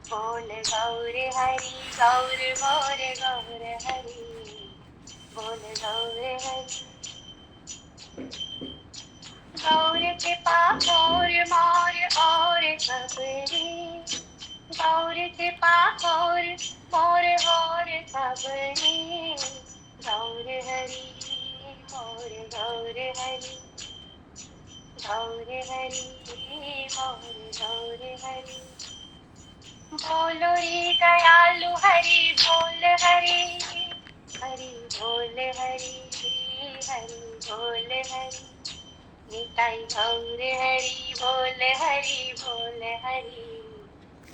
बोल गौर हरि गौर मोर गौर हरि बोल गौर हरि गौर कृपा गौर मोर और सबरी गौर कृपा गौर मोर और सबरी गौर हरि मोर गौर हरि गौर हरि मोर गौर हरि बोलो रे दयालु हरि बोल हरि हरि बोल हरि हरि बोल हरि निताई गौर हरि बोल हरि बोल हरि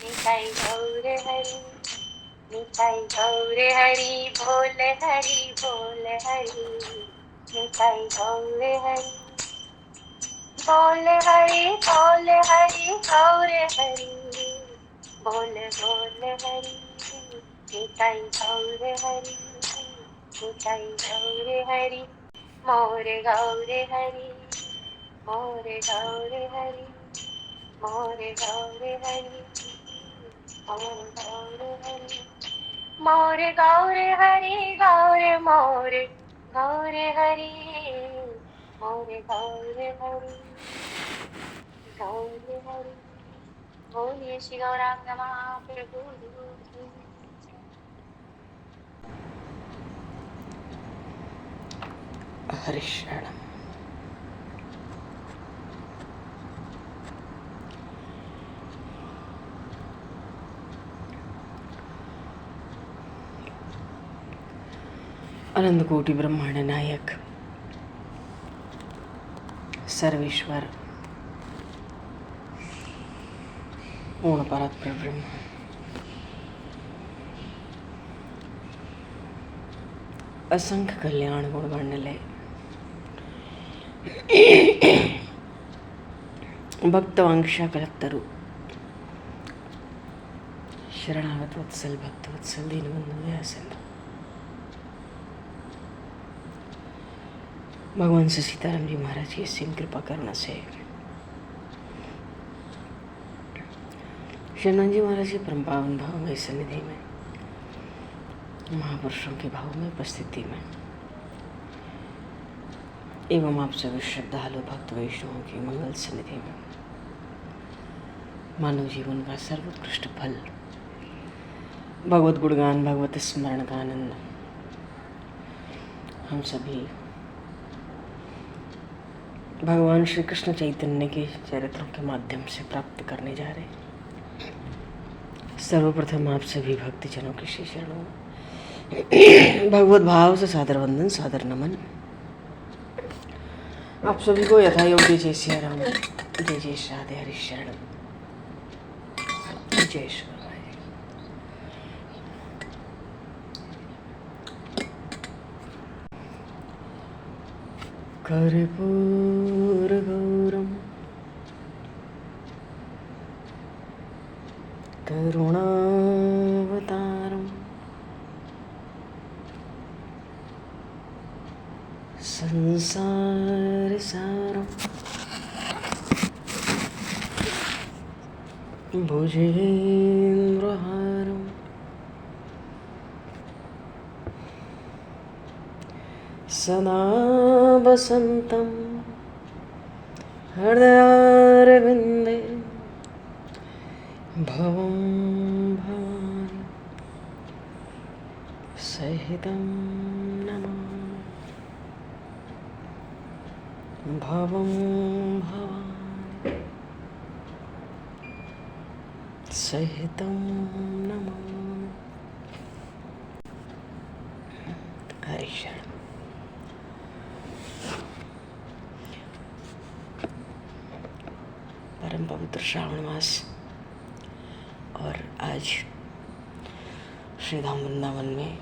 निताई गौर हरि निताई गौर हरि बोल हरि बोल हरि निताई गौर हरि बोल हरि गौर हरि बोल बोल हरि निताई गौर हरि निताई गौर हरि मोर गौर हरि मोर गौर हरि मोर गौर हरि मोर गौर हरि मोर गौर हरि गौर मोर गौर हरि मोर गौर हरि गौर हरि बोलिए श्री गौरांग महाप्रभु की। हरिशरणम्। अनंत कोटि ब्रह्मांड नायक सर्वेश्वर पूर्ण परत ब्रह्म असंख्य कल्याण गुण वर्णले भक्तवांक्षा कलत्तरु शरणागत वत्सल भक्त वत्सल दीनबंधु दयासिंधु भगवान से सीताराम जी महाराज की असीम कृपा करुणा से शरण जी महाराज की परम पावन भावमय सन्निधि में महापुरुषों के भाव में उपस्थिति में एवं आप सभी श्रद्धालु भक्त वैष्णवों की मंगल सन्निधि में मानव जीवन का सर्वोत्कृष्ट फल भगवत गुणगान भगवत स्मरण का आनंद हम सभी भगवान श्री कृष्ण चैतन्य के चरित्रों के माध्यम से प्राप्त करने जा रहे हैं। सर्वप्रथम आप सभी भक्तजनों के श्री चरणों में भगवत भाव से सादर वंदन सादर नमन। आप सभी को यथा योग्य जय सिया राम जय जय राधे हरि शरण जय श्री कर्पूर गौरम करुणावतारम संसार सारम भुजेन्द्रहारम सदा वसन्तं हृदयारविन्दे भवं भवानि सहितं नमामि भवं भवानि सहितं नमामि। हरिशरण। परम पवित्र श्रावण मास और आज श्री धाम वृंदावन में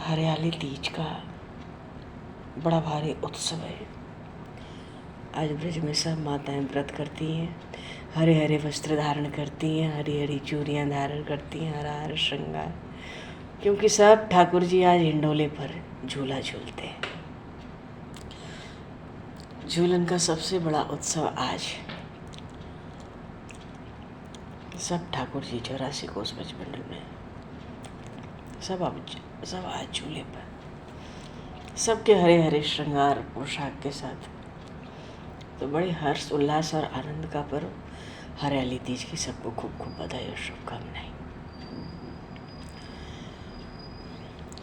हरियाली तीज का बड़ा भारी उत्सव है। आज ब्रज में सब माताएं व्रत करती हैं, हरे हरे वस्त्र धारण करती हैं, हरी हरी चूड़ियाँ धारण करती हैं, हरा हरा श्रृंगार, क्योंकि सब ठाकुर जी आज हिंडोले पर झूला झूलते हैं। झूलन का सबसे बड़ा उत्सव आज सब ठाकुर जी 84 कोस ब्रजमंडल में सब आज झूले पर, सबके हरे हरे श्रृंगार पोशाक के साथ। तो बड़े हर्ष उल्लास और आनंद का पर्व हरियाली तीज की सबको खूब खूब बधाई और शुभकामनाएं।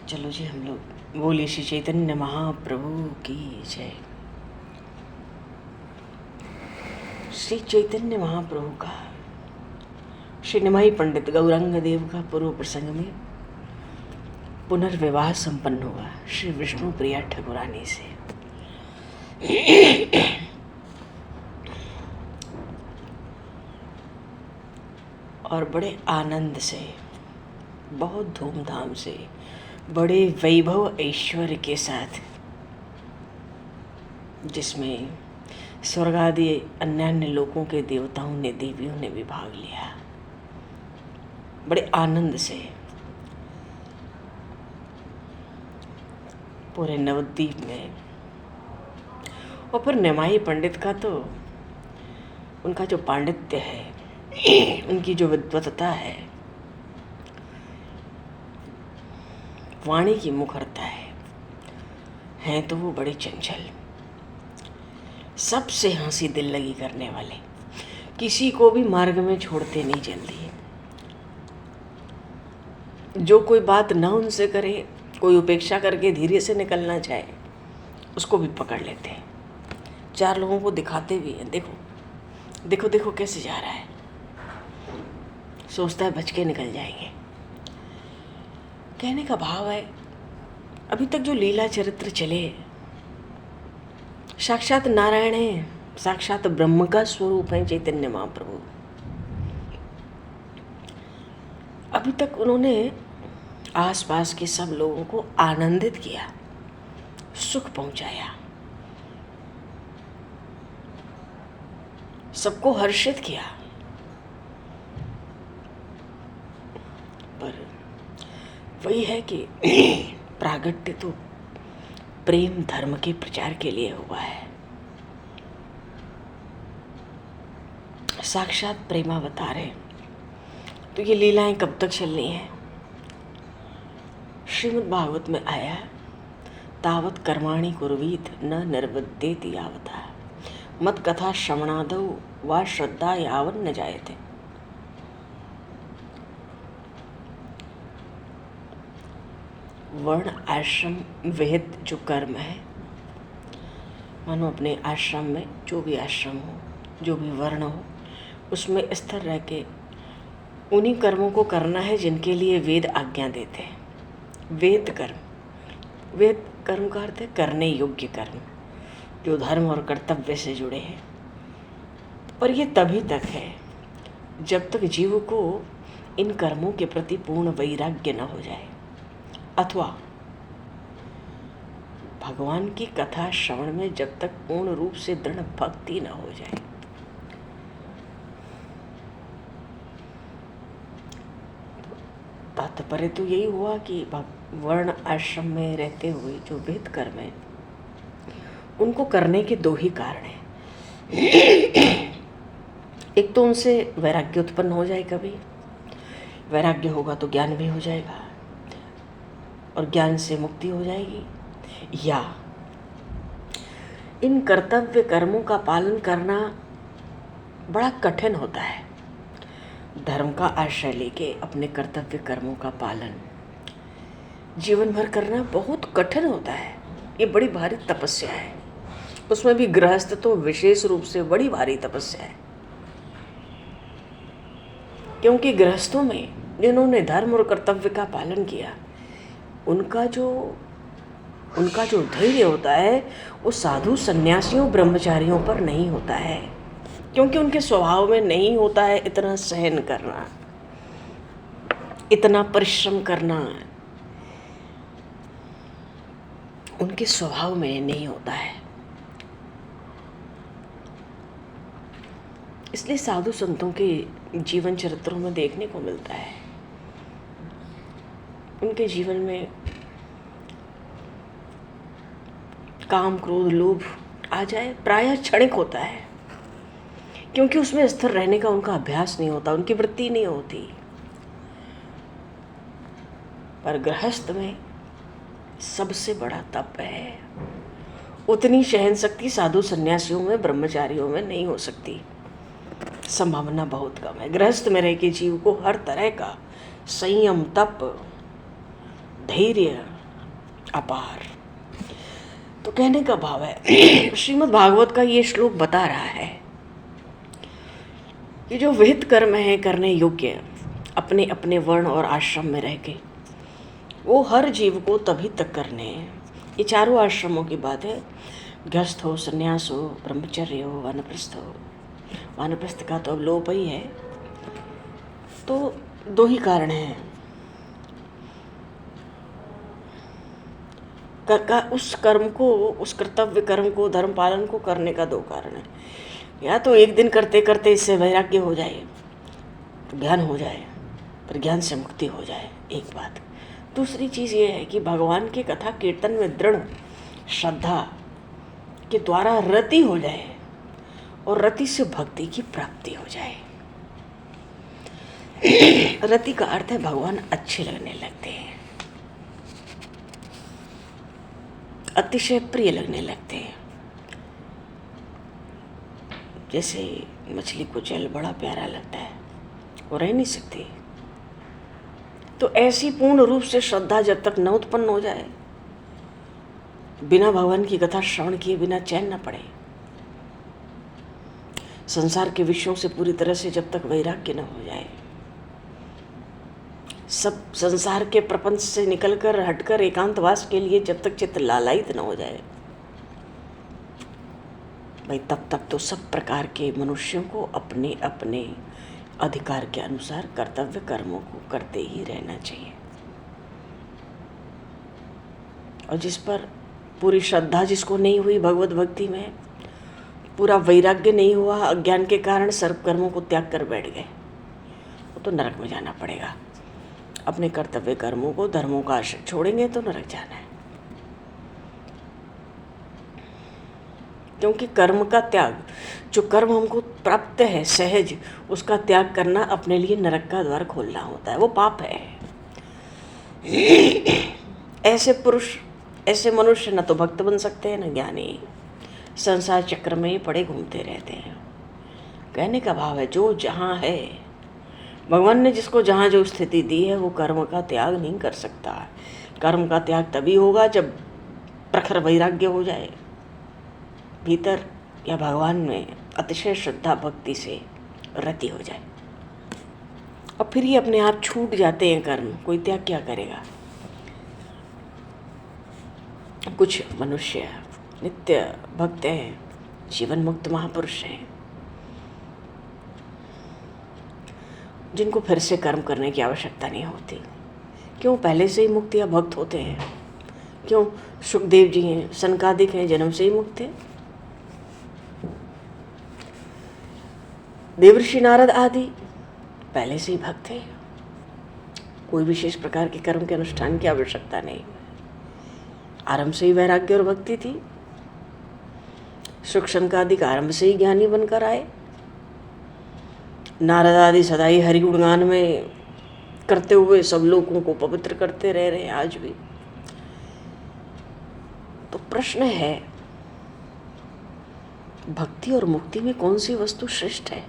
चलो जी, हम लोग बोलिए श्री चैतन्य महाप्रभु की जय। श्री चैतन्य महाप्रभु का श्री निमाई पंडित गौरांग देव का पूर्व प्रसंग में पुनर्विवाह संपन्न हुआ श्री विष्णु प्रिया ठाकुरानी से। और बड़े आनंद से, बहुत धूमधाम से, बड़े वैभव ऐश्वर्य के साथ, जिसमें स्वर्ग आदि अन्य अन्य लोकों के देवताओं ने, देवियों ने भी भाग लिया, बड़े आनंद से। पूरे नवद्वीप में। और फिर निमाई पंडित का तो, उनका जो पांडित्य है, उनकी जो विद्वत्ता है, वाणी की मुखरता है तो वो बड़े चंचल, सबसे हंसी दिल लगी करने वाले, किसी को भी मार्ग में छोड़ते नहीं जल्दी। जो कोई बात न उनसे करे, कोई उपेक्षा करके धीरे से निकलना चाहे, उसको भी पकड़ लेते हैं। 4 लोगों को दिखाते भी हैं, देखो देखो देखो कैसे जा रहा है, सोचता है बच के निकल जाएंगे। कहने का भाव है, अभी तक जो लीला चरित्र चले, साक्षात नारायण है, साक्षात ब्रह्म का स्वरूप है चैतन्य महाप्रभु। अभी तक उन्होंने आसपास के सब लोगों को आनंदित किया, सुख पहुंचाया, सबको हर्षित किया। पर वही है कि प्रागट्य तो प्रेम धर्म के प्रचार के लिए हुआ है। साक्षात प्रेमावतार है, तो ये लीलाएं कब तक चलनी है? श्रीमद् भागवत में आया, तावत कर्माणि कुर्वीत न निर्वद्येति यावता मत कथा श्रवणादौ वा श्रद्धा यावन न जायते। वर्ण आश्रम विहित जो कर्म है, मानो अपने आश्रम में जो भी आश्रम हो, जो भी वर्ण हो, उसमें स्थिर रह के उन्हीं कर्मों को करना है जिनके लिए वेद आज्ञा देते हैं। वेद कर्म का अर्थ है करने योग्य कर्म, जो धर्म और कर्तव्य से जुड़े हैं। पर ये तभी तक है जब तक जीव को इन कर्मों के प्रति पूर्ण वैराग्य न हो जाए, अथवा भगवान की कथा श्रवण में जब तक पूर्ण रूप से दृढ़ भक्ति न हो जाए। तात्पर्य तो यही हुआ कि वर्ण आश्रम में रहते हुए जो वेद कर्म है, उनको करने के 2 ही कारण हैं। एक तो उनसे वैराग्य उत्पन्न हो जाए, कभी वैराग्य होगा तो ज्ञान भी हो जाएगा, और ज्ञान से मुक्ति हो जाएगी। या इन कर्तव्य कर्मों का पालन करना बड़ा कठिन होता है। धर्म का आश्रय लेके अपने कर्तव्य कर्मों का पालन जीवन भर करना बहुत कठिन होता है। ये बड़ी भारी तपस्या है, उसमें भी गृहस्थ तो विशेष रूप से बड़ी भारी तपस्या है। क्योंकि गृहस्थों में जिन्होंने धर्म और कर्तव्य का पालन किया, उनका जो धैर्य होता है वो साधु सन्यासियों ब्रह्मचारियों पर नहीं होता है, क्योंकि उनके स्वभाव में नहीं होता है इतना सहन करना, इतना परिश्रम करना, उनके स्वभाव में नहीं होता है। इसलिए साधु संतों के जीवन चरित्रों में देखने को मिलता है, उनके जीवन में काम क्रोध लोभ आ जाए, प्रायः क्षणिक होता है। क्योंकि उसमें स्थिर रहने का उनका अभ्यास नहीं होता, उनकी वृत्ति नहीं होती। पर गृहस्थ में सबसे बड़ा तप है। उतनी सहन शक्ति साधु सन्यासियों में, ब्रह्मचारियों में नहीं हो सकती, संभावना बहुत कम है। गृहस्थ में रह के जीव को हर तरह का संयम, तप, धैर्य अपार। तो कहने का भाव है श्रीमद् भागवत का ये श्लोक बता रहा है कि जो विहित कर्म है करने योग्य अपने अपने वर्ण और आश्रम में रह के, वो हर जीव को तभी तक करने हैं। ये चारों आश्रमों की बात है, गृहस्थ हो, संन्यास हो, ब्रह्मचर्य हो, वानप्रस्थ हो। वानप्रस्थ का तो अब लोप ही है। तो दो ही कारण हैं उस कर्म को, उस कर्तव्य कर्म को, धर्म पालन को करने का दो कारण है। या तो एक दिन करते करते इससे वैराग्य हो जाए, तो ज्ञान हो जाए, पर ज्ञान से मुक्ति हो जाए, एक बात। दूसरी चीज़ ये है कि भगवान की कथा कीर्तन में दृढ़ श्रद्धा के द्वारा रति हो जाए और रति से भक्ति की प्राप्ति हो जाए। रति का अर्थ है भगवान अच्छे लगने लगते हैं, अतिशय प्रिय लगने लगते हैं। जैसे मछली को जल बड़ा प्यारा लगता है, वो रह नहीं सकती। तो ऐसी पूर्ण रूप से श्रद्धा जब तक न उत्पन्न हो जाए, बिना भगवान की कथा श्रवण किए बिना चैन न पड़े, संसार के विषयों से पूरी तरह से जब तक वैराग्य न हो जाए, सब संसार के प्रपंच से निकलकर हटकर एकांतवास के लिए जब तक चित्त लालायित न हो जाए, भाई तब तक तो सब प्रकार के मनुष्यों को अपने अपने अधिकार के अनुसार कर्तव्य कर्मों को करते ही रहना चाहिए। और जिस पर पूरी श्रद्धा जिसको नहीं हुई भगवत भक्ति में, पूरा वैराग्य नहीं हुआ, अज्ञान के कारण सर्व कर्मों को त्याग कर बैठ गए, वो तो नरक में जाना पड़ेगा। अपने कर्तव्य कर्मों को, धर्मों का आश्रय छोड़ेंगे तो नरक जाना है। क्योंकि कर्म का त्याग, जो कर्म हमको प्राप्त है सहज, उसका त्याग करना अपने लिए नरक का द्वार खोलना होता है, वो पाप है। ऐसे पुरुष, ऐसे मनुष्य न तो भक्त बन सकते हैं न ज्ञानी, संसार चक्र में ही पड़े घूमते रहते हैं। कहने का भाव है जो जहाँ है, भगवान ने जिसको जहाँ जो स्थिति दी है, वो कर्म का त्याग नहीं कर सकता। कर्म का त्याग तभी होगा जब प्रखर वैराग्य हो जाए भीतर, या भगवान में अतिशय श्रद्धा भक्ति से रति हो जाए। और फिर ये अपने आप छूट जाते हैं कर्म, कोई त्याग क्या करेगा। कुछ मनुष्य नित्य भक्त हैं, जीवन मुक्त महापुरुष हैं, जिनको फिर से कर्म करने की आवश्यकता नहीं होती। क्यों? पहले से ही मुक्त या भक्त होते हैं। क्यों? सुखदेव जी हैं, सनकादिक हैं, जन्म से ही मुक्त हैं। देवर्षि नारद आदि पहले से ही भक्त हैं, कोई विशेष प्रकार के कर्म के अनुष्ठान की आवश्यकता नहीं, आरंभ से ही वैराग्य और भक्ति थी। सुख सनकादिक आरंभ से ही ज्ञानी बनकर आए। नारद आदि सदा ही हरि गुणगान में करते हुए सब लोगों को पवित्र करते रह रहे हैं आज भी। तो प्रश्न है, भक्ति और मुक्ति में कौन सी वस्तु श्रेष्ठ है?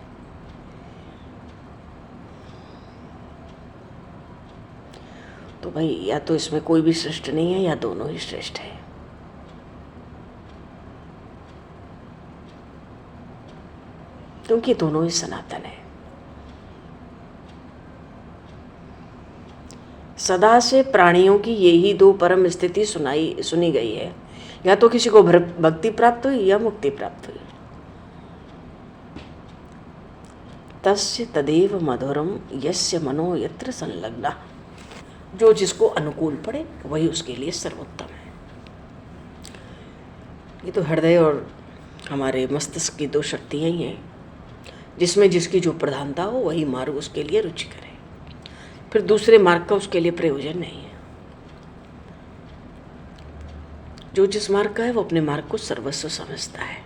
तो भाई या तो इसमें कोई भी श्रेष्ठ नहीं है, या दोनों ही श्रेष्ठ है। क्योंकि दोनों ही सनातन है। सदा से प्राणियों की यही दो परम स्थिति सुनी गई है, या तो किसी को भक्ति प्राप्त हुई या मुक्ति प्राप्त हुई। तस्य तदेव मधुरम यस्य मनो यत्र संलग्ना, जो जिसको अनुकूल पड़े वही उसके लिए सर्वोत्तम है। ये तो हृदय और हमारे मस्तिष्क की दो शक्तियाँ ही हैं, जिसमें जिसकी जो प्रधानता हो वही मार्ग उसके लिए रुचिकर है, फिर दूसरे मार्ग का उसके लिए प्रयोजन नहीं है। जो जिस मार्ग का है वो अपने मार्ग को सर्वस्व समझता है।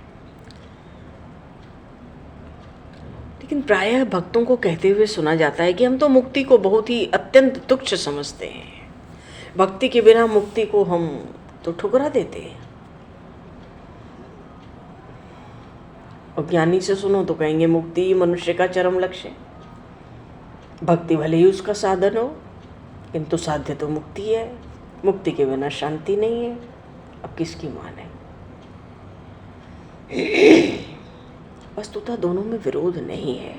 लेकिन प्रायः भक्तों को कहते हुए सुना जाता है कि हम तो मुक्ति को बहुत ही अत्यंत तुच्छ समझते हैं, भक्ति के बिना मुक्ति को हम तो ठुकरा देते हैं। और ज्ञानी से सुनो तो कहेंगे मुक्ति मनुष्य का चरम लक्ष्य, भक्ति भले ही उसका साधन हो, किंतु साध्य तो मुक्ति है, मुक्ति के बिना शांति नहीं है। अब किसकी माने? वस्तुतः दोनों में विरोध नहीं है।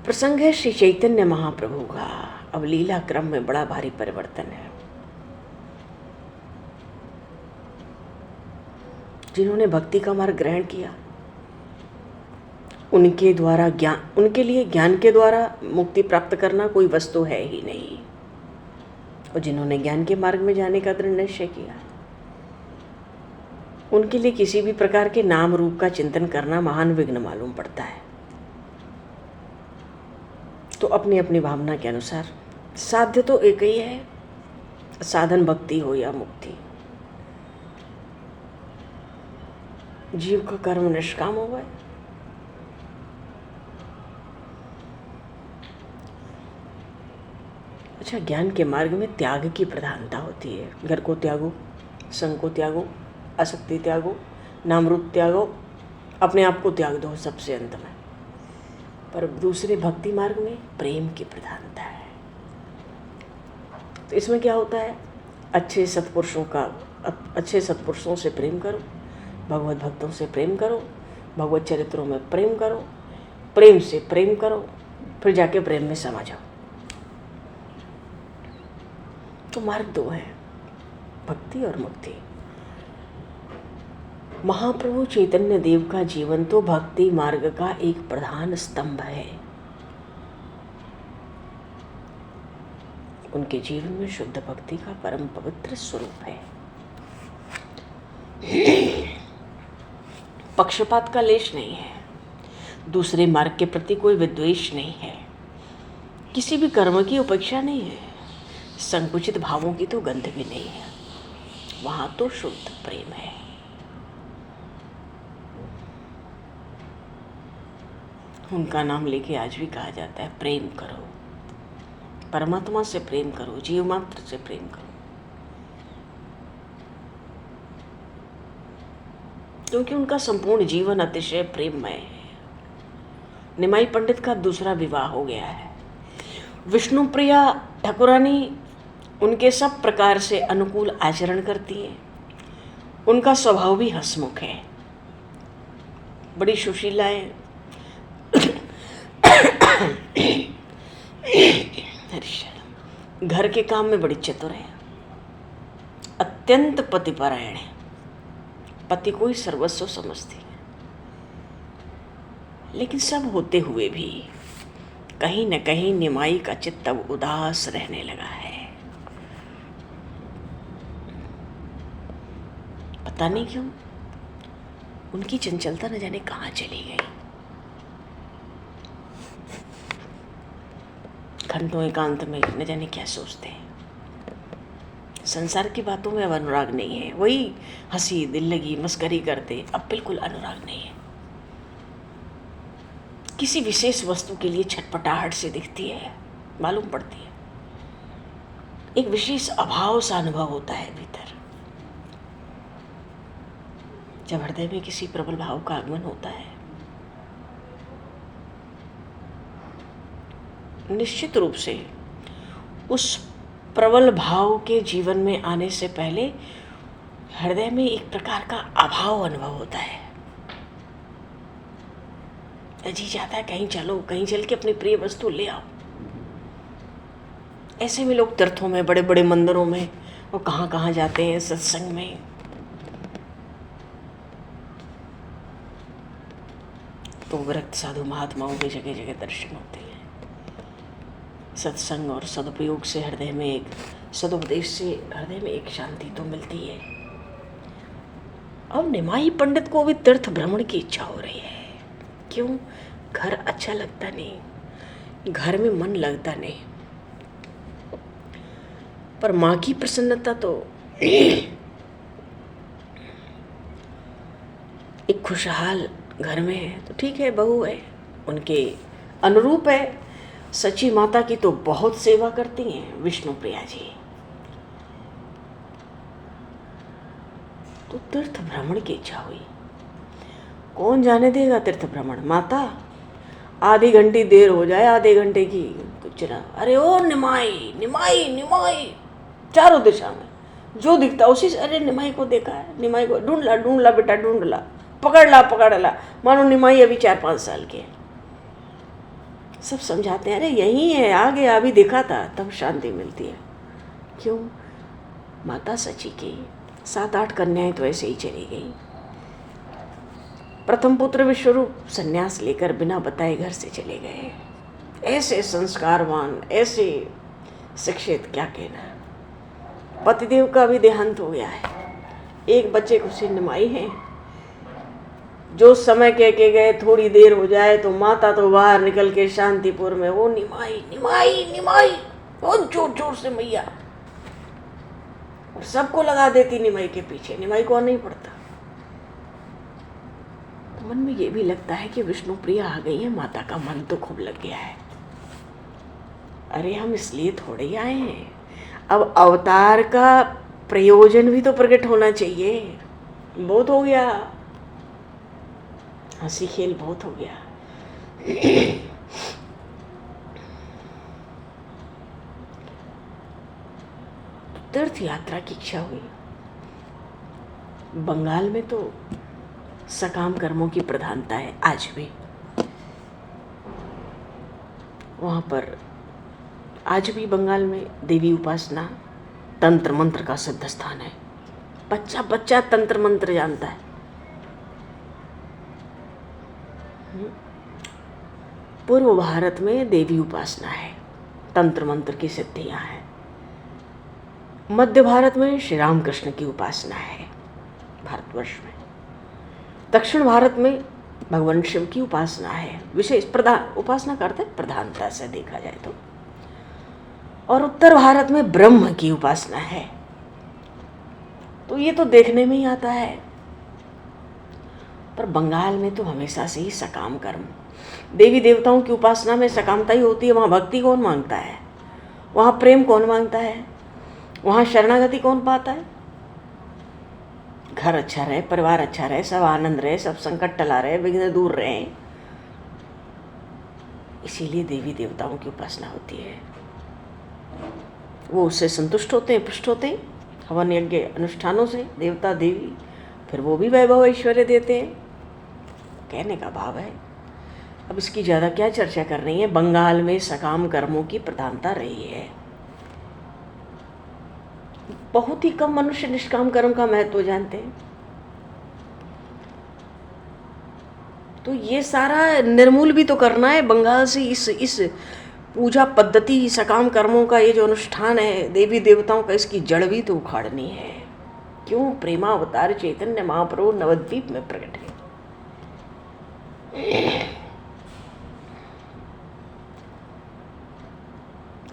प्रसंग है श्री चैतन्य महाप्रभु का। अब लीला क्रम में बड़ा भारी परिवर्तन है। जिन्होंने भक्ति का मार्ग ग्रहण किया उनके द्वारा ज्ञान, उनके लिए ज्ञान के द्वारा मुक्ति प्राप्त करना कोई वस्तु है ही नहीं। और जिन्होंने ज्ञान के मार्ग में जाने का दृढ़ निश्चय किया उनके लिए किसी भी प्रकार के नाम रूप का चिंतन करना महान विघ्न मालूम पड़ता है। तो अपनी अपनी भावना के अनुसार साध्य तो एक ही है, साधन भक्ति हो या मुक्ति। जीव का कर्म निष्काम हो गए। अच्छा, ज्ञान के मार्ग में त्याग की प्रधानता होती है। घर को त्यागो, संग को त्यागो, आसक्ति त्यागो, नाम रूप त्यागो, अपने आप को त्याग दो सबसे अंत में। पर दूसरे भक्ति मार्ग में प्रेम की प्रधानता है। तो इसमें क्या होता है? अच्छे सत्पुरुषों से प्रेम करो, भगवत भक्तों से प्रेम करो, भगवत चरित्रों में प्रेम करो, प्रेम से प्रेम करो, फिर जाके प्रेम में समा जाओ। तो मार्ग दो है, भक्ति और मुक्ति। महाप्रभु चैतन्य देव का जीवन तो भक्ति मार्ग का एक प्रधान स्तंभ है। उनके जीवन में शुद्ध भक्ति का परम पवित्र स्वरूप है। पक्षपात का लेश नहीं है, दूसरे मार्ग के प्रति कोई विद्वेष नहीं है, किसी भी कर्म की उपेक्षा नहीं है, संकुचित भावों की तो गंध भी नहीं है। वहां तो शुद्ध प्रेम है। उनका नाम लेके आज भी कहा जाता है प्रेम करो, परमात्मा से प्रेम करो, जीव मात्र से प्रेम करो। क्योंकि उनका संपूर्ण जीवन अतिशय प्रेममय है। निमाई पंडित का दूसरा विवाह हो गया है। विष्णु प्रिया ठाकुरानी उनके सब प्रकार से अनुकूल आचरण करती है। उनका स्वभाव भी हंसमुख है, बड़ी सुशीला है। घर के काम में बड़ी चतुर है, अत्यंत पतिपरायण है, पति को ही सर्वस्व समझती है। लेकिन सब होते हुए भी कहीं न कहीं निमाई का चित्त अब उदास रहने लगा है। पता नहीं क्यों उनकी चंचलता न जाने कहाँ चली गई। घंटों एकांत में न जाने क्या सोचते हैं। संसार की बातों में अब अनुराग नहीं है। वही हंसी दिल लगी मस्करी करते, अब बिल्कुल अनुराग नहीं है। किसी विशेष वस्तु के लिए छटपटाहट से दिखती है, मालूम पड़ती है। एक विशेष अभाव सा अनुभव होता है भीतर। जब हृदय में किसी प्रबल भाव का आगमन होता है, निश्चित रूप से उस प्रबल भाव के जीवन में आने से पहले हृदय में एक प्रकार का अभाव अनुभव होता है। जी चाहता है कहीं चलो, कहीं चल के अपनी प्रिय वस्तु ले आओ। ऐसे में लोग तीर्थों में, बड़े बड़े मंदिरों में, और कहाँ कहाँ जाते हैं, सत्संग में। तो विरक्त साधु महात्माओं के जगह जगह दर्शन होते हैं। सत्संग और सदुपयोग से हृदय में एक सदुपदेश से हृदय में एक शांति तो मिलती है। अब निमाई पंडित को भी तीर्थ भ्रमण की इच्छा हो रही है। क्यों? घर अच्छा लगता नहीं, घर में मन लगता नहीं। पर माँ की प्रसन्नता तो एक खुशहाल घर में है तो ठीक है, बहू है, उनके अनुरूप है। सची माता की तो बहुत सेवा करती हैं विष्णु प्रिया जी। तो तीर्थ भ्रमण की इच्छा हुई। कौन जाने देगा तीर्थ भ्रमण? माता आधी घंटी देर हो जाए, आधे घंटे की कुछ ना, अरे ओ निमाई निमाई निमाई, चारों दिशा में जो दिखता उसी से, अरे निमाई को देखा है, निमाई को ढूंढ ला बेटा ढूंढ ला, पकड़ ला। मानो निमाई अभी 4-5 साल के। सब समझाते हैं, अरे यही है, आ गया, अभी देखा था। तब शांति मिलती है। क्यों? माता सची की 7-8 कन्याएं तो ऐसे ही चली गई। प्रथम पुत्र विश्वरूप संन्यास लेकर बिना बताए घर से चले गए। ऐसे संस्कारवान, ऐसे शिक्षित, क्या कहना। पतिदेव का भी देहांत हो गया है। एक बच्चे को से निमाई है, जो समय कह के गए थोड़ी देर हो जाए तो माता तो बाहर निकल के शांतिपुर में वो निमाई निमाई निमाई बहुत जोर जोर से मैया, और सबको लगा देती निमाई के पीछे। निमाई को नहीं पड़ता। तो मन में ये भी लगता है कि विष्णु प्रिया आ गई है, माता का मन तो खूब लग गया है। अरे हम इसलिए थोड़े ही आए हैं, अब अवतार का प्रयोजन भी तो प्रकट होना चाहिए। बहुत हो गया, हंसी खेल बहुत हो गया। तीर्थ यात्रा की इच्छा हुई। बंगाल में तो सकाम कर्मों की प्रधानता है आज भी। वहाँ पर आज भी बंगाल में देवी उपासना, तंत्र मंत्र का सिद्ध स्थान है। बच्चा बच्चा तंत्र मंत्र जानता है। पूर्व भारत में देवी उपासना है, तंत्र मंत्र की सिद्धियां हैं। मध्य भारत में श्री राम कृष्ण की उपासना है भारतवर्ष में। दक्षिण भारत में भगवान शिव की उपासना है, विशेष प्रधान उपासना करते प्रधानता से देखा जाए तो। और उत्तर भारत में ब्रह्म की उपासना है। तो ये तो देखने में ही आता है। पर बंगाल में तो हमेशा से ही सकाम कर्म, देवी देवताओं की उपासना में सकामता ही होती है। वहाँ भक्ति कौन मांगता है? वहाँ प्रेम कौन मांगता है? वहाँ शरणागति कौन पाता है? घर अच्छा रहे, परिवार अच्छा रहे, सब आनंद रहे, सब संकट टला रहे, विघ्न दूर रहे। इसीलिए देवी देवताओं की उपासना होती है। वो उससे संतुष्ट होते हैं, पुष्ट होते हैं हवन यज्ञ अनुष्ठानों से, देवता देवी, फिर वो भी वैभव ऐश्वर्य देते हैं। कहने का भाव है, अब इसकी ज़्यादा क्या चर्चा करनी है। बंगाल में सकाम कर्मों की प्रधानता रही है। बहुत ही कम मनुष्य निष्काम कर्म का महत्व जानते हैं। तो ये सारा निर्मूल भी तो करना है बंगाल से। इस पूजा पद्धति, सकाम कर्मों का ये जो अनुष्ठान है देवी देवताओं का, इसकी जड़ भी तो उखाड़नी है। क्यों? प्रेमावतार चैतन्य महाप्रभु नवद्वीप में प्रकट है।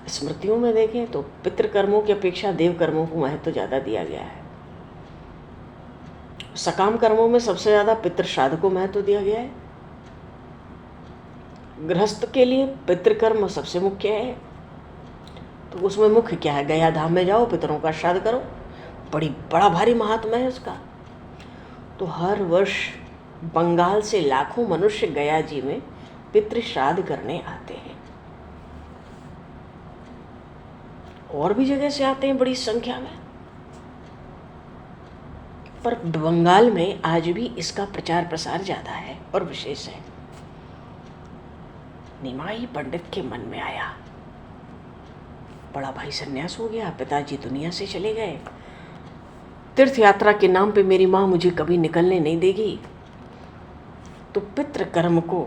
स्मृतियों में देखें तो पितृकर्मों की अपेक्षा देव कर्मों को महत्व ज़्यादा दिया गया है। सकाम कर्मों में सबसे ज़्यादा पितृ श्राद्ध को महत्व दिया गया है। गृहस्थ के लिए पितृकर्म सबसे मुख्य है। तो उसमें मुख्य क्या है? गया धाम में जाओ, पितरों का श्राद्ध करो। बड़ा भारी महात्मा है उसका। तो हर वर्ष बंगाल से लाखों मनुष्य गया जी में पितृ श्राद्ध करने आते हैं। और भी जगह से आते हैं बड़ी संख्या में। पर बंगाल में आज भी इसका प्रचार प्रसार ज़्यादा है और विशेष है। निमाई पंडित के मन में आया, बड़ा भाई सन्यास हो गया, पिताजी दुनिया से चले गए, तीर्थ यात्रा के नाम पे मेरी माँ मुझे कभी निकलने नहीं देगी, तो पितृ कर्म को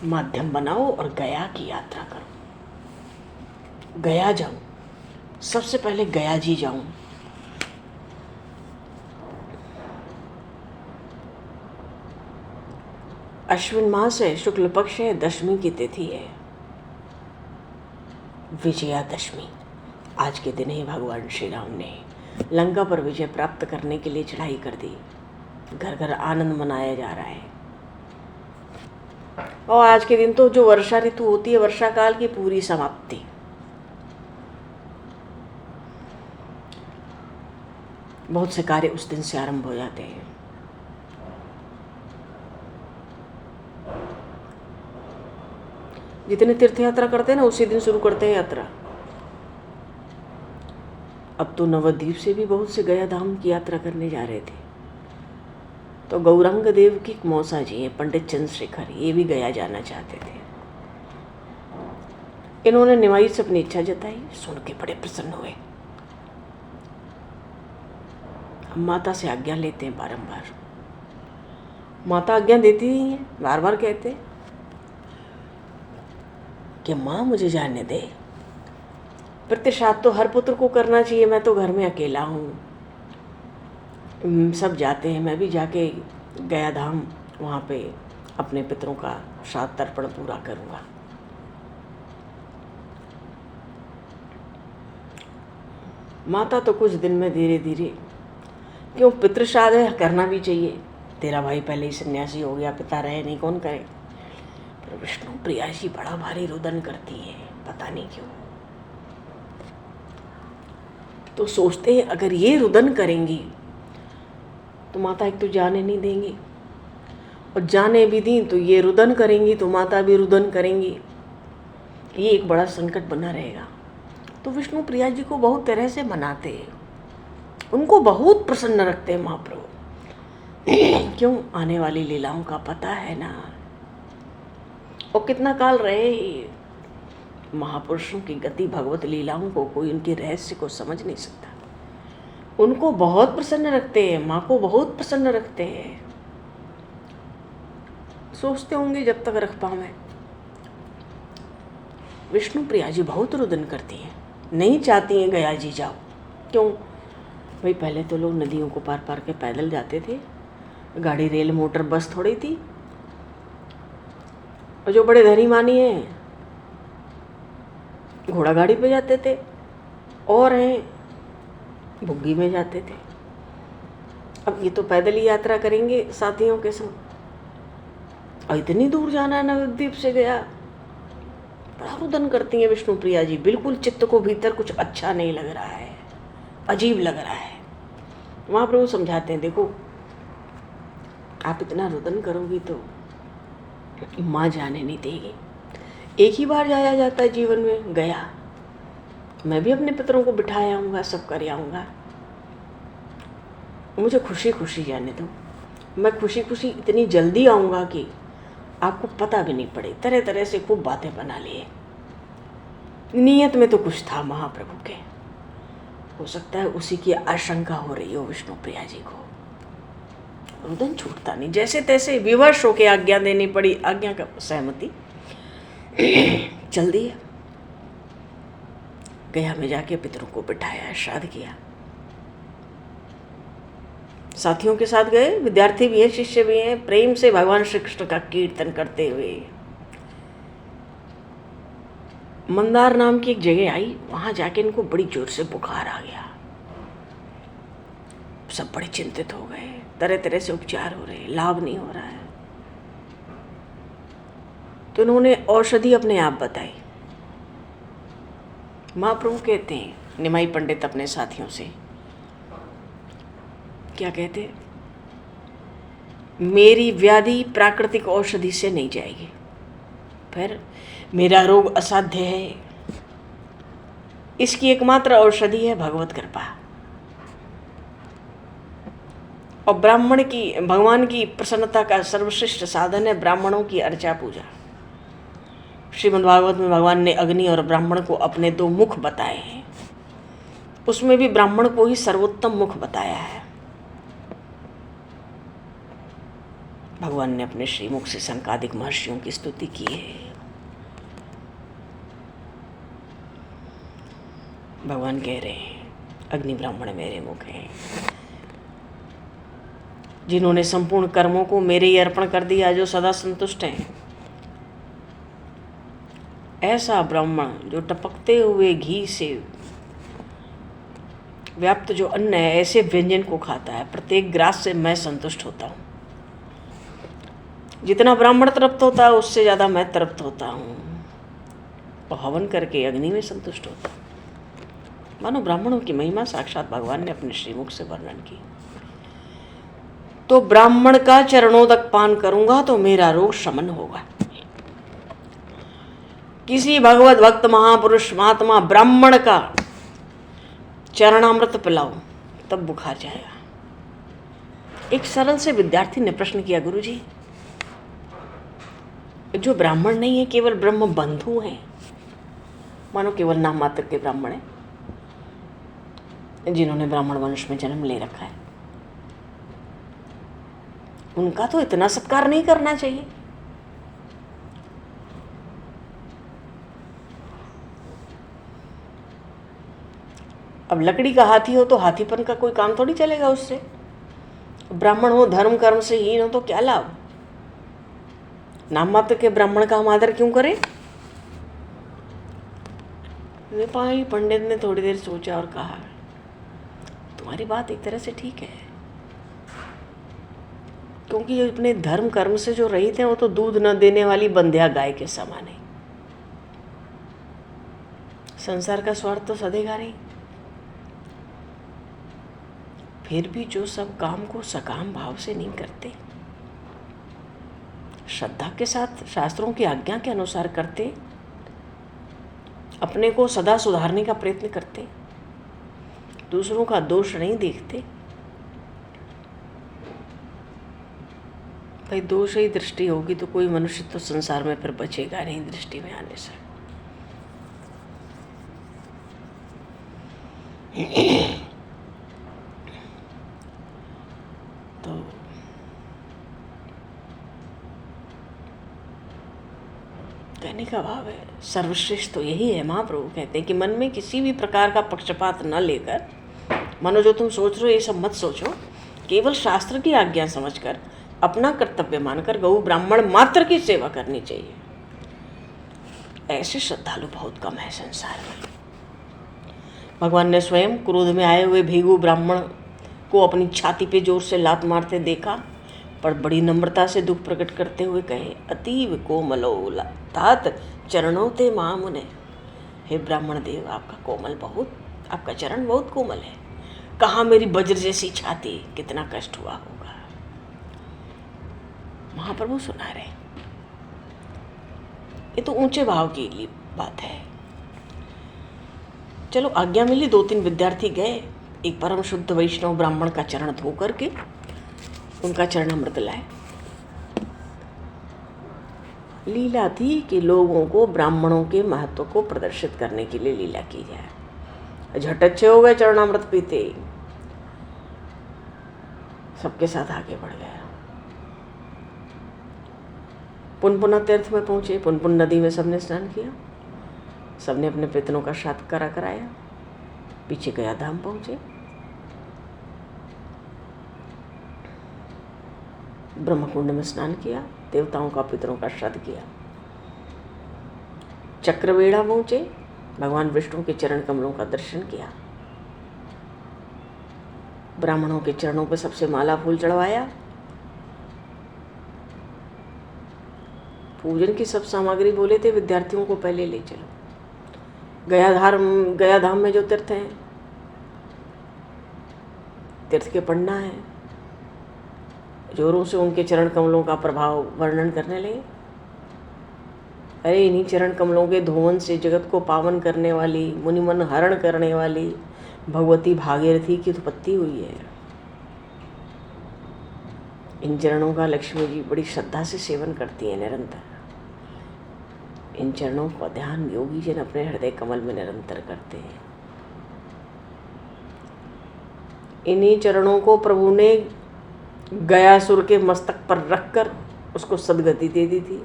माध्यम बनाओ और गया की यात्रा करो। गया जाऊं, सबसे पहले गया जी जाऊं। अश्विन मास है, शुक्ल पक्ष है, दशमी की तिथि है, विजयादशमी। आज के दिन ही भगवान श्री राम ने लंका पर विजय प्राप्त करने के लिए चढ़ाई कर दी। घर घर आनंद मनाया जा रहा है। और आज के दिन तो जो वर्षा ऋतु होती है, वर्षा काल की पूरी समाप्ति। बहुत से कार्य उस दिन से आरंभ हो जाते हैं। जितने तीर्थ यात्रा करते हैं ना, उसी दिन शुरू करते हैं यात्रा। अब तो नवद्वीप से भी बहुत से गया धाम की यात्रा करने जा रहे थे। तो गौरांग देव की मौसा जी हैं, पंडित चंद्रशेखर, ये भी गया जाना चाहते थे। इन्होंने निमाई से अपनी इच्छा जताई, सुन के बड़े प्रसन्न हुए। हम माता से आज्ञा लेते हैं बारंबार, माता आज्ञा देती ही हैं, बार बार कहते हैं कि माँ मुझे जाने दे। प्रतिष्ठाद तो हर पुत्र को करना चाहिए, मैं तो घर में अकेला हूँ, सब जाते हैं, मैं भी जाके गया धाम वहाँ पे अपने पितरों का श्राद्ध तर्पण पूरा करूँगा। माता तो कुछ दिन में धीरे धीरे, क्यों पितृ श्राद्ध है, करना भी चाहिए, तेरा भाई पहले ही सन्यासी हो गया, पिता रहे नहीं, कौन करे। पर विष्णु प्रिया जी बड़ा भारी रुदन करती है, पता नहीं क्यों। तो सोचते हैं अगर ये रुदन करेंगी तो माता एक तो जाने नहीं देंगी, और जाने भी दी तो ये रुदन करेंगी तो माता भी रुदन करेंगी, ये एक बड़ा संकट बना रहेगा। तो विष्णु प्रिया जी को बहुत तरह से मनाते हैं, उनको बहुत प्रसन्न रखते हैं महाप्रभु। क्यों, आने वाली लीलाओं का पता है ना, और कितना काल रहे ही महापुरुषों की गति भगवत लीलाओं को कोई उनके रहस्य को समझ नहीं सकता। उनको बहुत प्रसन्न रखते हैं, माँ को बहुत प्रसन्न रखते हैं। सोचते होंगे जब तक रख पाऊँ मैं। विष्णु प्रिया जी बहुत रुदन करती हैं, नहीं चाहती हैं गया जी जाओ। क्यों भाई, पहले तो लोग नदियों को पार पार के पैदल जाते थे, गाड़ी रेल मोटर बस थोड़ी थी। और जो बड़े धनी मानी हैं घोड़ा गाड़ी पे जाते थे, और हैं बुग्गी में जाते थे। अब ये तो पैदल ही यात्रा करेंगे साथियों के संग, और इतनी दूर जाना है नवद्वीप से गया। बड़ा रुदन करती हैं विष्णु प्रिया जी, बिल्कुल चित्त को भीतर कुछ अच्छा नहीं लग रहा है, अजीब लग रहा है। वहाँ प्रभु समझाते हैं, देखो आप इतना रुदन करोगी तो माँ जाने नहीं देगी। एक ही बार जाया जाता है जीवन में, गया। मैं भी अपने पितरों को बिठाया आऊँगा, सब कर आऊँगा, मुझे खुशी खुशी जाने दो। मैं खुशी खुशी इतनी जल्दी आऊँगा कि आपको पता भी नहीं पड़े। तरह तरह से खूब बातें बना लिए, नीयत में तो कुछ था महाप्रभु के, हो सकता है उसी की आशंका हो रही हो विष्णु प्रिया जी को। रुदन छूटता नहीं, जैसे तैसे विवश होके आज्ञा देनी पड़ी, आज्ञा का सहमति चल दी। गया में जाके पितरों को बिठाया, श्राद्ध किया। साथियों के साथ गए, विद्यार्थी भी हैं, शिष्य भी हैं, प्रेम से भगवान श्री कृष्ण का कीर्तन करते हुए। मंदार नाम की एक जगह आई, वहां जाके इनको बड़ी जोर से बुखार आ गया। सब बड़े चिंतित हो गए, तरह तरह से उपचार हो रहे, लाभ नहीं हो रहा है। तो इन्होंने औषधि अपने आप बताई। महाप्रभु कहते हैं, निमाई पंडित अपने साथियों से क्या कहते, मेरी व्याधि प्राकृतिक औषधि से नहीं जाएगी, फिर मेरा रोग असाध्य है, इसकी एकमात्र औषधि है भगवत कृपा। और ब्राह्मण की, भगवान की प्रसन्नता का सर्वश्रेष्ठ साधन है ब्राह्मणों की अर्चा पूजा। श्रीमद् भागवत में भगवान ने अग्नि और ब्राह्मण को अपने दो मुख बताए हैं, उसमें भी ब्राह्मण को ही सर्वोत्तम मुख बताया है। भगवान ने अपने श्रीमुख से संकादिक महर्षियों की स्तुति की है। भगवान कह रहे हैं, अग्नि ब्राह्मण मेरे मुख हैं, जिन्होंने संपूर्ण कर्मों को मेरे ही अर्पण कर दिया, जो सदा संतुष्ट हैं। ऐसा ब्राह्मण जो टपकते हुए घी से व्याप्त जो अन्न है ऐसे व्यंजन को खाता है, प्रत्येक ग्रास से मैं संतुष्ट होता हूँ। जितना ब्राह्मण तृप्त होता है उससे ज़्यादा मैं तृप्त होता हूँ और हवन करके अग्नि में संतुष्ट होता हूँ। मानो ब्राह्मणों की महिमा साक्षात भगवान ने अपने श्रीमुख से वर्णन की। तो ब्राह्मण का चरणोदक पान करूंगा तो मेरा रोग शमन होगा। किसी भगवत भक्त महापुरुष महात्मा ब्राह्मण का चरणामृत पिलाओ तब बुखार जाएगा। एक सरल से विद्यार्थी ने प्रश्न किया, गुरुजी जो ब्राह्मण नहीं है केवल ब्रह्म बंधु हैं, मानो केवल नाम मात्र के ब्राह्मण हैं जिन्होंने ब्राह्मण वंश में जन्म ले रखा है, उनका तो इतना सत्कार नहीं करना चाहिए। अब लकड़ी का हाथी हो तो हाथीपन का कोई काम थोड़ी चलेगा उससे। ब्राह्मण हो धर्म कर्म से हीन हो तो क्या लाभ। नाम मात्र के ब्राह्मण का हम आदर क्यों करें। नेपाली पंडित ने थोड़ी देर सोचा और कहा, तुम्हारी बात एक तरह से ठीक है, क्योंकि अपने धर्म कर्म से जो रहित हैं वो तो दूध न देने वाली बंध्या गाय के समान है। संसार का स्वार्थ तो सधेगा नहीं। फिर भी जो सब काम को सकाम भाव से नहीं करते, श्रद्धा के साथ शास्त्रों की आज्ञा के अनुसार करते, अपने को सदा सुधारने का प्रयत्न करते, दूसरों का दोष नहीं देखते, भाई दोष ही दृष्टि होगी तो कोई मनुष्य तो संसार में फिर बचेगा नहीं दृष्टि में आने से। तो कहने का भाव है सर्वश्रेष्ठ तो यही है। महाप्रभु कहते हैं कि मन में किसी भी प्रकार का पक्षपात न लेकर, मानो जो तुम सोच रहे हो ये सब मत सोचो, केवल शास्त्र की आज्ञा समझकर अपना कर्तव्य मानकर गौ ब्राह्मण मात्र की सेवा करनी चाहिए। ऐसे श्रद्धालु बहुत कम है संसार में। भगवान ने स्वयं क्रोध में आए हुए भीगु ब्राह्मण को अपनी छाती पे जोर से लात मारते देखा, पर बड़ी नम्रता से दुख प्रकट करते हुए कहे, अतीव कोमलो तात चरणों ते महामुने। हे ब्राह्मण देव, आपका कोमल बहुत, आपका चरण बहुत कोमल है। कहाँ मेरी वज्र जैसी छाती, कितना कष्ट हुआ होगा। महाप्रभु सुना रहे। ये तो ऊंचे भाव की बात है। चलो आज्ञा मिली, 2-3 विद्यार्थी गए, एक परम शुद्ध वैष्णव ब्राह्मण का चरण धो करके उनका चरणामृत लाए। लीला थी कि लोगों को ब्राह्मणों के महत्व को प्रदर्शित करने के लिए लीला की जाए। झट अच्छे हो गए चरणामृत पीते, सबके साथ आगे बढ़ गया। पुनपुना तीर्थ में पहुंचे, पुनपुन नदी में सबने स्नान किया, सबने अपने पितरों का श्राद्ध कराया। पीछे गया धाम पहुंचे, ब्रह्मकुंड में स्नान किया, देवताओं का पितरों का श्राद्ध किया। चक्रवेड़ा पहुंचे, भगवान विष्णु के चरण कमलों का दर्शन किया। ब्राह्मणों के चरणों पर सबसे माला फूल चढ़वाया। पूजन की सब सामग्री बोले थे विद्यार्थियों को पहले ले चलो। गया धाम में जो तीर्थ हैं, तीर्थ के पन्ना है, जोरों से उनके चरण कमलों का प्रभाव वर्णन करने लगे। अरे इन्हीं चरण कमलों के धोवन से जगत को पावन करने वाली, मुनिमन हरण करने वाली भगवती भागीरथी की उत्पत्ति हुई है। इन चरणों का लक्ष्मी जी बड़ी श्रद्धा से सेवन करती है निरंतर। इन चरणों का ध्यान योगी जन अपने हृदय कमल में निरंतर करते हैं। इन्हीं चरणों को प्रभु ने गयासुर के मस्तक पर रखकर उसको सदगति दे दी थी।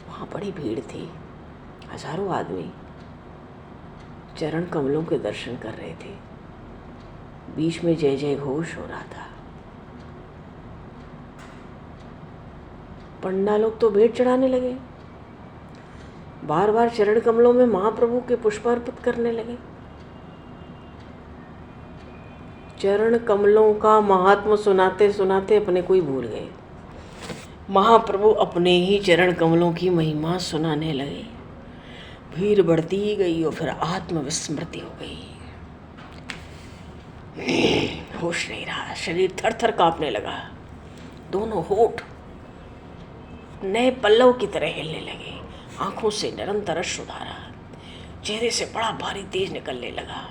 वहाँ बड़ी भीड़ थी, हजारों आदमी चरण कमलों के दर्शन कर रहे थे। बीच में जय जय घोष हो रहा था। पंडा लोग तो भेंट चढ़ाने लगे। बार बार चरण कमलों में महाप्रभु के पुष्प अर्पित करने लगे। चरण कमलों का महात्म सुनाते सुनाते अपने को ही भूल गए। महाप्रभु अपने ही चरण कमलों की महिमा सुनाने लगे। भीड़ बढ़ती ही गई और फिर आत्मविस्मृति हो गई। होश नहीं रहा, शरीर थर थर कांपने लगा। दोनों होठ नए पल्लव की तरह हिलने लगे। आंखों से निरंतर अश्रुधारा, चेहरे से बड़ा भारी तेज निकलने लगा।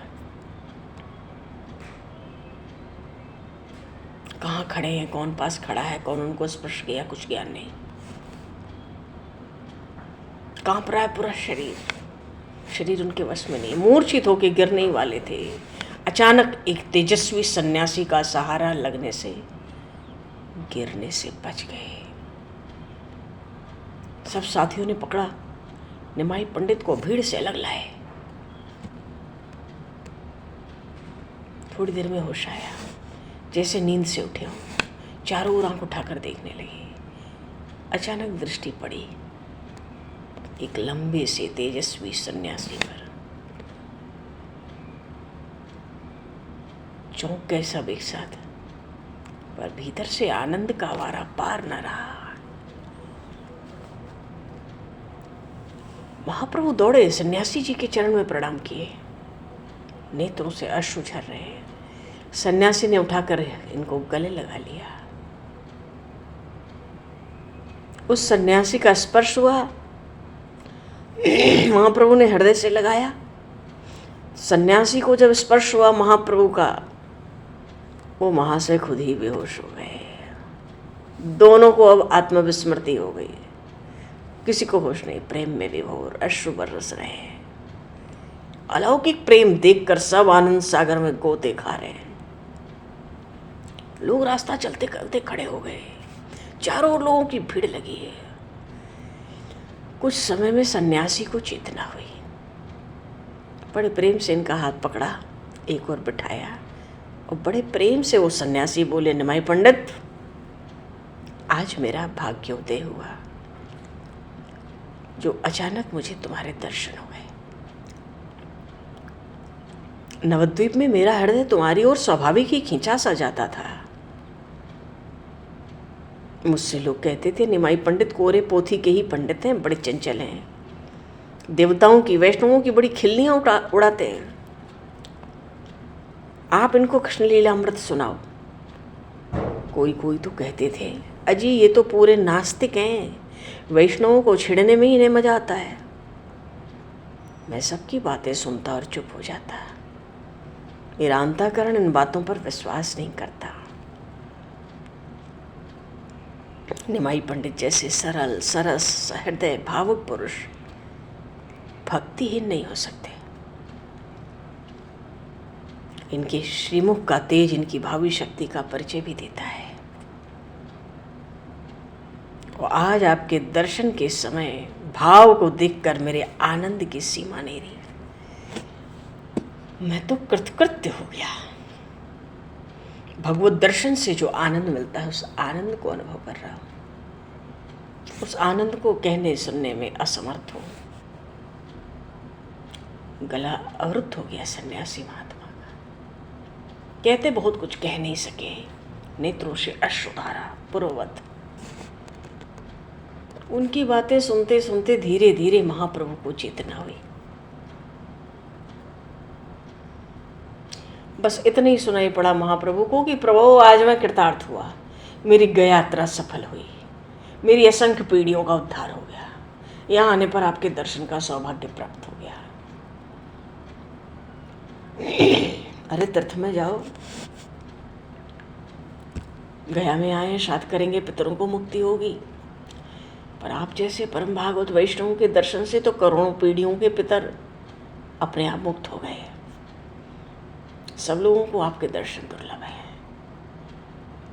कहाँ खड़े हैं, कौन पास खड़ा है, कौन उनको स्पर्श किया, कुछ ज्ञान नहीं। कांप रहा है पूरा शरीर, शरीर उनके वश में नहीं। मूर्छित होके गिरने ही वाले थे। अचानक एक तेजस्वी सन्यासी का सहारा लगने से गिरने से बच गए। सब साथियों ने पकड़ा, निमाई पंडित को भीड़ से अलग लाए। थोड़ी देर में होश आया, जैसे नींद से उठे हों। चारों ओर आंख उठाकर देखने लगे। अचानक दृष्टि पड़ी एक लंबे से तेजस्वी सन्यासी पर। चौंक गए सब एक साथ, पर भीतर से आनंद का वारा पार न रहा। महाप्रभु दौड़े, सन्यासी जी के चरण में प्रणाम किए। नेत्रों से अश्रु झर रहे हैं। सन्यासी ने उठाकर इनको गले लगा लिया। उस सन्यासी का स्पर्श हुआ, महाप्रभु ने हृदय से लगाया। सन्यासी को जब स्पर्श हुआ महाप्रभु का, वो महाशय खुद ही बेहोश हो गए। दोनों को अब आत्मविस्मृति हो गई। किसी को होश नहीं, प्रेम में विभोर अश्रु बरस रहे हैं। अलौकिक प्रेम देखकर सब आनंद सागर में गोते खा रहे हैं। लोग रास्ता चलते चलते खड़े हो गए। चारों ओर लोगों की भीड़ लगी है। कुछ समय में सन्यासी को चेतना हुई। बड़े प्रेम से इनका हाथ पकड़ा, एक और बिठाया और बड़े प्रेम से वो सन्यासी बोले, निमाई पंडित, आज मेरा भाग्योदय हुआ जो अचानक मुझे तुम्हारे दर्शन हो गए। नवद्वीप में मेरा हृदय तुम्हारी ओर स्वाभाविक ही खींचा सा जाता था। मुझसे लोग कहते थे, निमाई पंडित कोरे पोथी के ही पंडित हैं, बड़े चंचल हैं, देवताओं की वैष्णवों की बड़ी खिल्लियां उड़ाते हैं। आप इनको कृष्ण लीला अमृत सुनाओ। कोई कोई तो कहते थे, अजी ये तो पूरे नास्तिक हैं, वैष्णवों को छेड़ने में ही इन्हें मजा आता है। मैं सबकी बातें सुनता और चुप हो जाता। मेरा अंतःकरण इन बातों पर विश्वास नहीं करता। निमाई पंडित जैसे सरल सरस हृदय भावुक पुरुष भक्तिहीन नहीं हो सकते। इनके श्रीमुख का तेज इनकी भावी शक्ति का परिचय भी देता है। और आज आपके दर्शन के समय भाव को देखकर मेरे आनंद की सीमा नहीं रही। मैं तो कृतकृत्य हो गया। भगवत दर्शन से जो आनंद मिलता है, उस आनंद को अनुभव कर रहा हूं। उस आनंद को कहने सुनने में असमर्थ हूं। गला अवरुद्ध हो गया सन्यासी महात्मा का। कहते बहुत कुछ कह नहीं सके, नेत्रों से अश्रुधारा पुरोवत। उनकी बातें सुनते सुनते धीरे धीरे महाप्रभु को चेतना हुई। बस इतना ही सुनाई पड़ा महाप्रभु को कि प्रभु आज मैं कृतार्थ हुआ, मेरी गया यात्रा सफल हुई, मेरी असंख्य पीढ़ियों का उद्धार हो गया, यहाँ आने पर आपके दर्शन का सौभाग्य प्राप्त हो गया। अरे तीर्थ में जाओ, गया में आए, श्राद्ध करेंगे, पितरों को मुक्ति होगी। पर आप जैसे परम भागवत वैष्णवों के दर्शन से तो करोड़ों पीढ़ियों के पितर अपने आप मुक्त हो गए। सब लोगों को आपके दर्शन दुर्लभ है।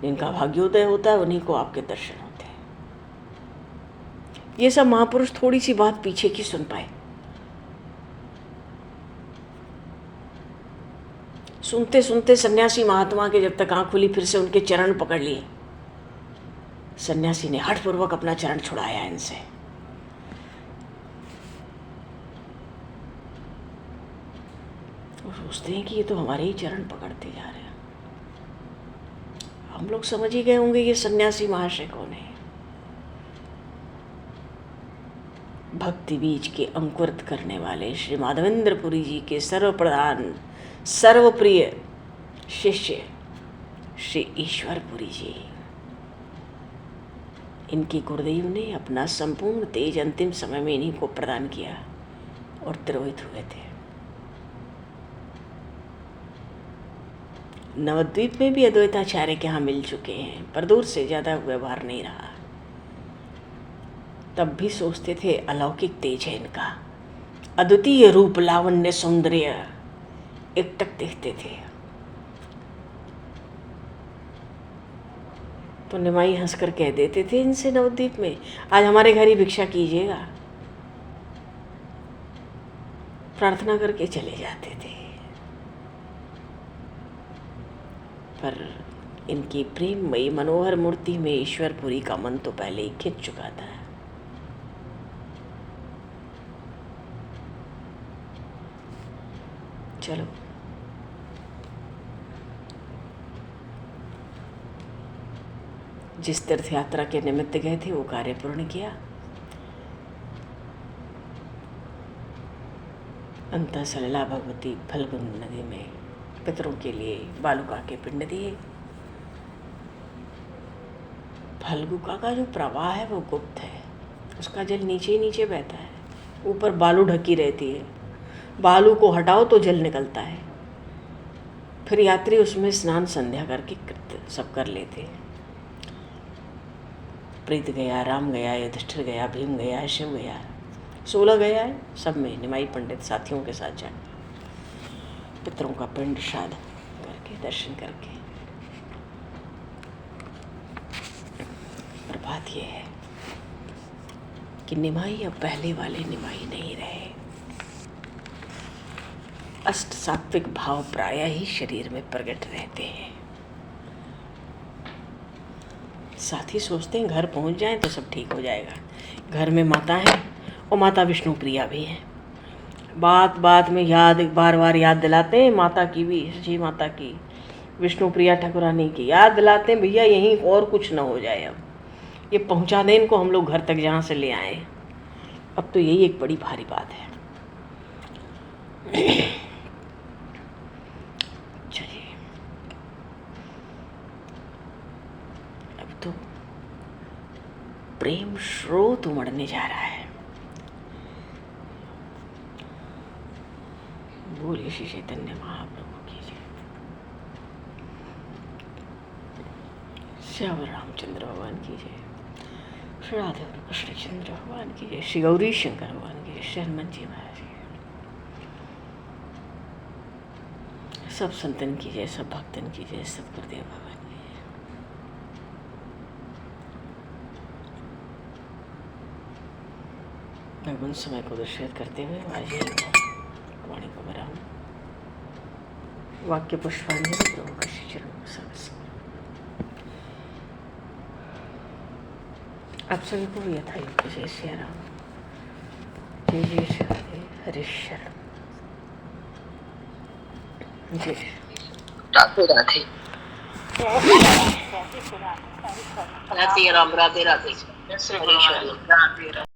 जिनका भाग्योदय होता है उन्हीं को आपके दर्शन होते हैं। ये सब महापुरुष थोड़ी सी बात पीछे की सुन पाए। सुनते सुनते सन्यासी महात्मा के जब तक आंख खुली, फिर से उनके चरण पकड़ लिए। सन्यासी ने हठपूर्वक अपना चरण छुड़ाया इनसे। वो सोचते हैं कि ये तो हमारे ही चरण पकड़ते जा रहे हैं। हम लोग समझ ही गए होंगे ये सन्यासी महाशय कौन है। भक्ति बीज के अंकुरित करने वाले श्री माधवेंद्रपुरी जी के सर्वप्रधान सर्वप्रिय शिष्य श्री ईश्वरपुरी जी। इनके गुरुदेव ने अपना संपूर्ण तेज अंतिम समय में इन्हीं को प्रदान किया और तिरोहित हुए थे। नवद्वीप में भी अद्वैताचार्य के यहाँ मिल चुके हैं, पर दूर से ज़्यादा व्यवहार नहीं रहा। तब भी सोचते थे अलौकिक तेज है इनका, अद्वितीय रूप लावण्य सौंदर्य एकटक देखते थे। तो निमाई हंसकर कह देते थे इनसे नवद्वीप में, आज हमारे घर ही भिक्षा कीजिएगा। प्रार्थना करके चले जाते थे। पर इनकी प्रेममयी मनोहर मूर्ति में ईश्वरपुरी का मन तो पहले ही खिंच चुका था। चलो जिस तीर्थ यात्रा के निमित्त गए थे वो कार्य पूर्ण किया। अंतः सलिला भगवती फल्गुन नदी में पितरों के लिए बालुका के पिंड दिए। फल्गुका का जो प्रवाह है वो गुप्त है, उसका जल नीचे नीचे बहता है, ऊपर बालू ढकी रहती है। बालू को हटाओ तो जल निकलता है। फिर यात्री उसमें स्नान संध्या करके सब कर लेते हैं। प्रीत गया, राम गया, युधिष्ठिर गया, भीम गया, शिव गया, 16 गया है। सब में निमाई पंडित साथियों के साथ जाए पितरों का पिंड श्राद्ध करके दर्शन करके। पर बात यह है कि निमाई अब पहले वाले निमाई नहीं रहे। अष्ट सात्विक भाव प्रायः ही शरीर में प्रकट रहते हैं। साथी सोचते हैं घर पहुंच जाएं तो सब ठीक हो जाएगा। घर में माता है और माता विष्णु प्रिया भी है। बात बात में बार बार याद दिलाते हैं, माता की भी, जी माता की, विष्णु प्रिया ठाकुरानी की याद दिलाते हैं, भैया यहीं और कुछ ना हो जाए, अब ये पहुंचा दें इनको हम लोग घर तक जहाँ से ले आए। अब तो यही एक बड़ी भारी बात है। चलिए अब तो प्रेम स्रोत उमड़ने जा रहा है। बोलिए श्री चैतन्य महाप्रभु की जय। श्याम रामचंद्र भगवान की जय। श्री राधे कृष्ण चंद्र भगवान की जय। श्री गौरी शंकर भगवान की जय। श्री हनुमान जी महाराज की जय। सब संतन की जय, सब भक्तन की जय, सब गुरुदेव भगवान की जय। भगवान समय को दर्शित करते हुए आज वाणी को बराम वाक्य पुष्पांजलि प्रभु का श्री चरणों में समर्पित। आप सभी को यथायुक्त जय श्री राम, जय जय श्री राधे, हरे शरण, जय राधे राधे, राधे राम, राधे राधे, हरे शरण, राधे राधे।